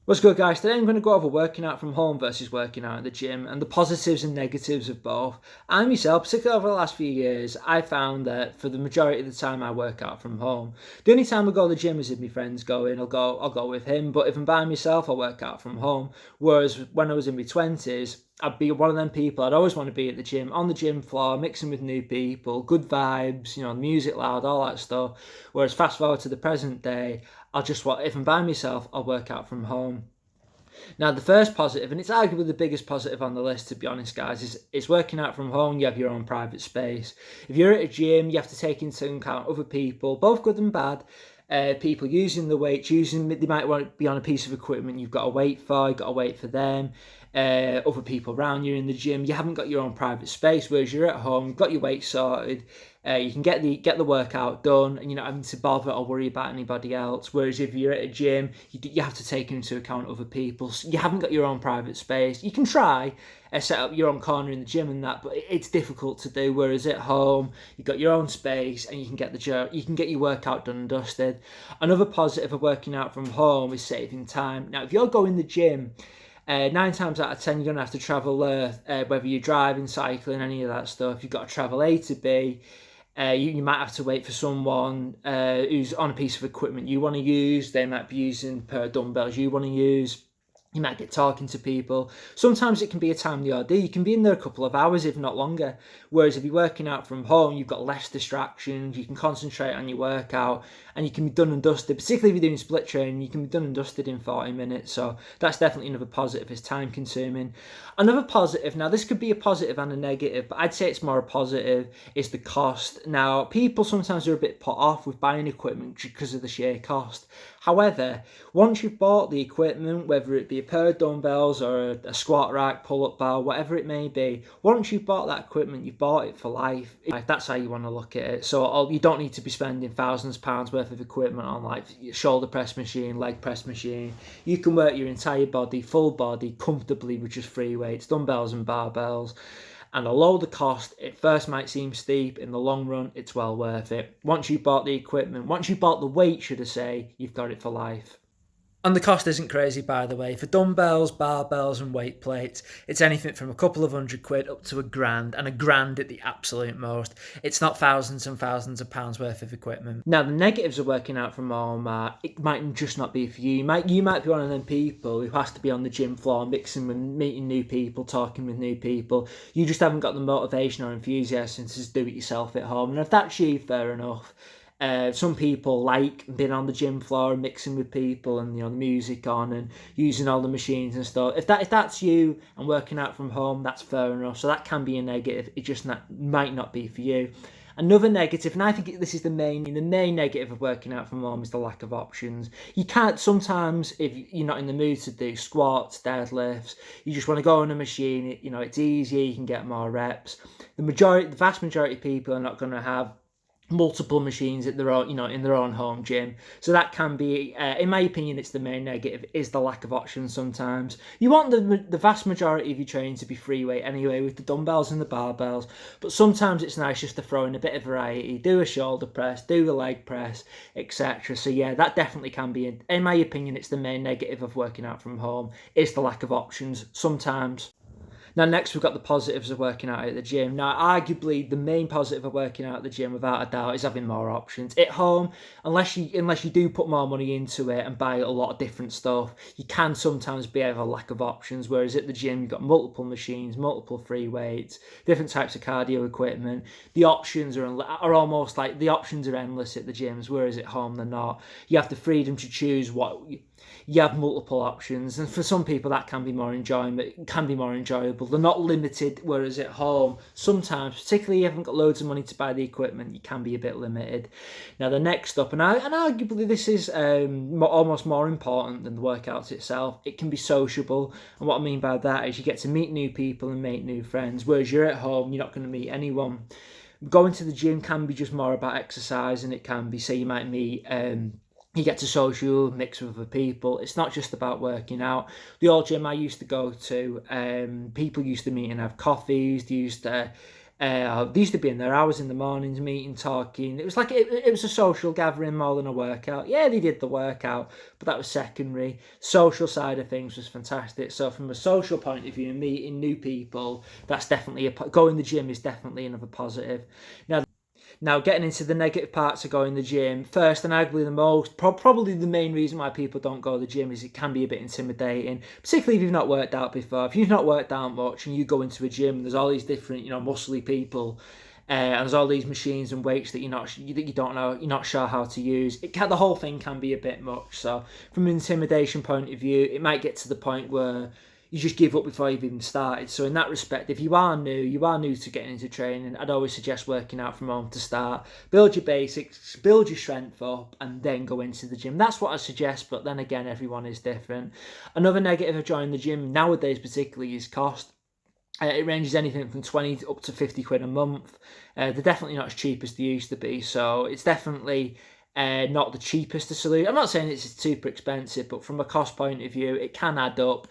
What's good, guys? Today I'm going to go over working out from home versus working out at the gym and the positives and negatives of both. I myself, particularly over the last few years, I found that for the majority of the time I work out from home. The only time I go to the gym is if my friend's going, I'll go with him. But if I'm by myself, I'll work out from home. Whereas when I was in my 20s, I'd be one of them people. I'd always want to be at the gym, on the gym floor, mixing with new people, good vibes, music loud, all that stuff. Whereas fast forward to the present day, if I'm by myself, I'll work out from home. Now, the first positive, and it's arguably the biggest positive on the list, to be honest, guys, is it's working out from home. You have your own private space. If you're at a gym, you have to take into account other people, both good and bad. People using the weights, they might want to be on a piece of equipment you've got to wait for, you've got to wait for them. Other people around you in the gym, you haven't got your own private space, whereas you're at home, you've got your weight sorted, you can get the workout done, and you're not having to bother or worry about anybody else. Whereas if you're at a gym, you have to take into account other people. So you haven't got your own private space. You can try set up your own corner in the gym and that, but it's difficult to do. Whereas at home, you've got your own space and you can get your workout done and dusted. Another positive of working out from home is saving time. Now, if you're going to the gym, 9 times out of 10, you're going to have to travel whether you're driving, cycling, any of that stuff. You've got to travel A to B. You might have to wait for someone who's on a piece of equipment you want to use. They might be using a pair of dumbbells you want to use. You might get talking to people. Sometimes it can be a timely ordeal. You can be in there a couple of hours, if not longer. Whereas if you're working out from home, you've got less distractions. You can concentrate on your workout and you can be done and dusted. Particularly if you're doing split training, you can be done and dusted in 40 minutes. So that's definitely another positive. It's time consuming. Another positive, now this could be a positive and a negative, but I'd say it's more a positive, is the cost. Now, people sometimes are a bit put off with buying equipment because of the sheer cost. However, once you've bought the equipment, whether it be a pair of dumbbells or a squat rack, pull-up bar, whatever it may be, once you've bought that equipment, you've bought it for life. That's how you want to look at it. So you don't need to be spending thousands of pounds worth of equipment on like shoulder press machine, leg press machine. You can work your entire body, full body, comfortably with just free weights, dumbbells and barbells. And although the cost at first might seem steep, in the long run, it's well worth it. Once you've bought the equipment, once you've bought the weight, should I say, you've got it for life. And the cost isn't crazy, by the way. For dumbbells, barbells and weight plates, it's anything from a couple of £100 up to £1,000, and £1,000 at the absolute most. It's not thousands and thousands of pounds worth of equipment. Now, the negatives of working out from home are, it might just not be for you. You might be one of them people who has to be on the gym floor, mixing and meeting new people, talking with new people. You just haven't got the motivation or enthusiasm to just do it yourself at home. And if that's you, fair enough. Some people like being on the gym floor and mixing with people and the music on and using all the machines and stuff. If that's you and working out from home, that's fair enough. So that can be a negative. It just might not be for you. Another negative, and I think this is the main negative of working out from home, is the lack of options. You can't sometimes, if you're not in the mood to do squats, deadlifts, you just want to go on a machine. It's easier. You can get more reps. The vast majority of people are not going to have multiple machines at their own, in their own home gym. So that can be, in my opinion, it's the main negative, is the lack of options sometimes. You want the vast majority of your training to be free weight anyway, with the dumbbells and the barbells, but sometimes it's nice just to throw in a bit of variety, do a shoulder press, do a leg press, etc. So yeah, that definitely can be, in my opinion, it's the main negative of working out from home, is the lack of options sometimes. Now, next we've got the positives of working out at the gym. Now, arguably, the main positive of working out at the gym, without a doubt, is having more options. At home, unless you do put more money into it and buy a lot of different stuff, you can sometimes have a lack of options. Whereas at the gym, you've got multiple machines, multiple free weights, different types of cardio equipment. The options are almost like, the options are endless at the gyms, whereas at home they're not. You have the freedom to choose you have multiple options, and for some people that can be more enjoyable. They're not limited, whereas at home sometimes, particularly if you haven't got loads of money to buy the equipment, you can be a bit limited. Now, the next up, and arguably this is almost more important than the workouts itself, it can be sociable. And what I mean by that is you get to meet new people and make new friends, whereas you're at home, you're not going to meet anyone. Going to the gym can be just more about exercise, and it can be, say you might meet you get to social, mix with other people. It's not just about working out. The old gym I used to go to, people used to meet and have coffees. They used to They used to be in there hours in the mornings, meeting, talking. It was like it was a social gathering more than a workout. Yeah, they did the workout, but that was secondary. Social side of things was fantastic. So from a social point of view, meeting new people, that's definitely going to the gym is definitely another positive. Now, getting into the negative parts of going to the gym, first and arguably the most, probably the main reason why people don't go to the gym is it can be a bit intimidating, particularly if you've not worked out before. If you've not worked out much and you go into a gym and there's all these different, muscly people, and there's all these machines and weights that you don't know, you're not sure how to use. The whole thing can be a bit much. So, from an intimidation point of view, it might get to the point where you just give up before you've even started. So in that respect, if you are new to getting into training, I'd always suggest working out from home to start. Build your basics, build your strength up, and then go into the gym. That's what I suggest, but then again, everyone is different. Another negative of joining the gym nowadays particularly is cost. It ranges anything from 20 up to 50 quid a month. They're definitely not as cheap as they used to be, so it's definitely not the cheapest solution. I'm not saying it's super expensive, but from a cost point of view, it can add up.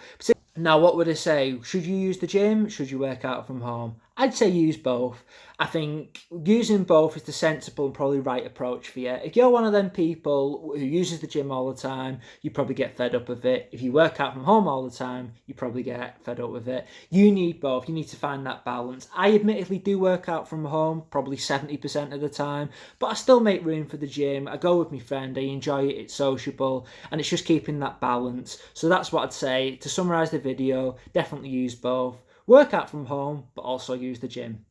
Now, what would I say? Should you use the gym? Should you work out from home? I'd say use both. I think using both is the sensible and probably right approach for you. If you're one of them people who uses the gym all the time, you probably get fed up with it. If you work out from home all the time, you probably get fed up with it. You need both. You need to find that balance. I admittedly do work out from home probably 70% of the time, but I still make room for the gym. I go with my friend. I enjoy it. It's sociable, and it's just keeping that balance. So that's what I'd say. To summarise the video, definitely use both. Work out from home, but also use the gym.